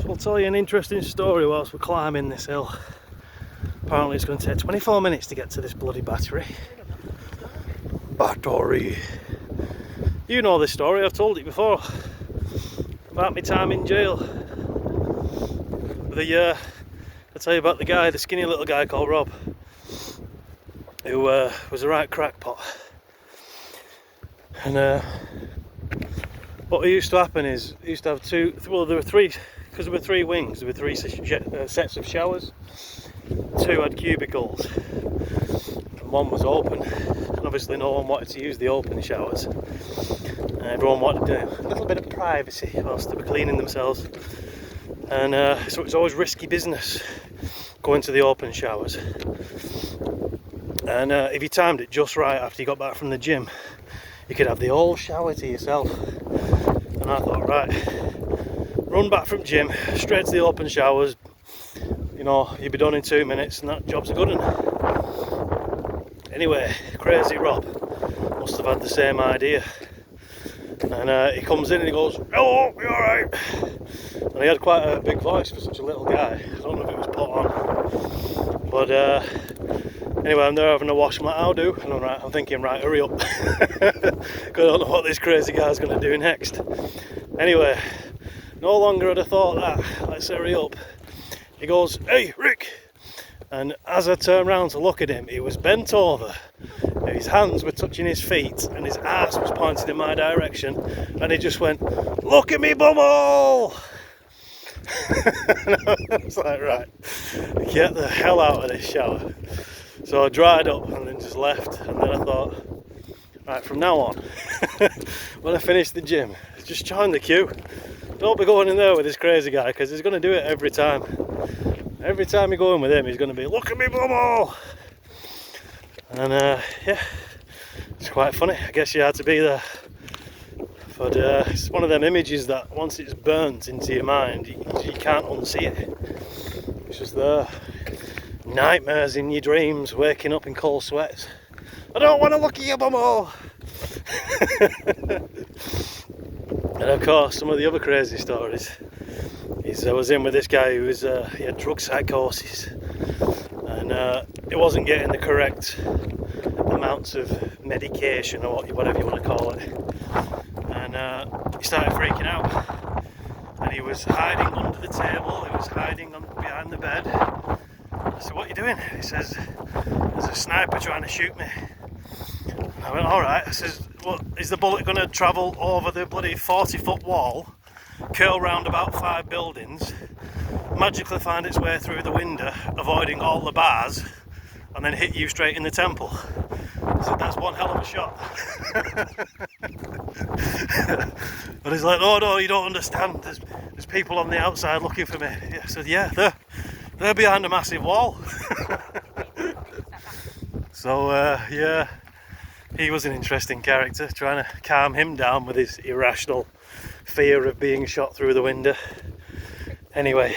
So I'll tell you an interesting story whilst we're climbing this hill. Apparently it's going to take 24 minutes to get to this bloody battery. Battery. You know this story, I've told it before. About my time in jail. I'll tell you about the guy, the skinny little guy called Rob, who was a right crackpot. And what used to happen is, he used to have there were three, because there were three wings, there were three sets of showers. Two had cubicles, and one was open. And obviously no one wanted to use the open showers. And everyone wanted to do a little bit of privacy whilst they were cleaning themselves. And so it was always risky business going to the open showers. And if you timed it just right after you got back from the gym, you could have the whole shower to yourself. And I thought, right, run back from gym, straight to the open showers. You know, you'll be done in 2 minutes and that job's a good one. Anyway, crazy Rob must have had the same idea. And he comes in and he goes, "Hello, you alright?" And he had quite a big voice for such a little guy. I don't know if it was put on. But anyway, I'm there having a wash. I'm like, "How do?" And I'm thinking, right, hurry up. Because I don't know what this crazy guy's going to do next. Anyway, no longer had I thought that. Let's hurry up. He goes, "Hey, Rick." And as I turned round to look at him, he was bent over. His hands were touching his feet and his ass was pointed in my direction. And he just went, "Look at me, bumhole!" And I was like, right, get the hell out of this shower. So I dried up and then just left. And then I thought, right, from now on, when I finish the gym, just join the queue. Don't be going in there with this crazy guy, because he's going to do it every time. Every time you go in with him, he's going to be, "Look at me, bumhole!" And yeah, it's quite funny. I guess you had to be there. But it's one of them images that once it's burnt into your mind, you can't unsee it. It's just there. Nightmares in your dreams, waking up in cold sweats. "I don't want to look at you, bumhole!" And of course, some of the other crazy stories is I was in with this guy who was he had drug psychosis, and he wasn't getting the correct amounts of medication or whatever you want to call it, and he started freaking out, and he was hiding under the table, he was hiding behind the bed. I said, "What are you doing?" He says, "There's a sniper trying to shoot me." I went, "Alright." I says, "Well, is the bullet going to travel over the bloody 40-foot wall, curl round about 5 buildings, magically find its way through the window, avoiding all the bars, and then hit you straight in the temple?" I said, "That's one hell of a shot." But he's like, "Oh no, you don't understand. There's people on the outside looking for me." I said, "Yeah, they're behind a massive wall." So yeah, he was an interesting character, trying to calm him down with his irrational fear of being shot through the window. Anyway,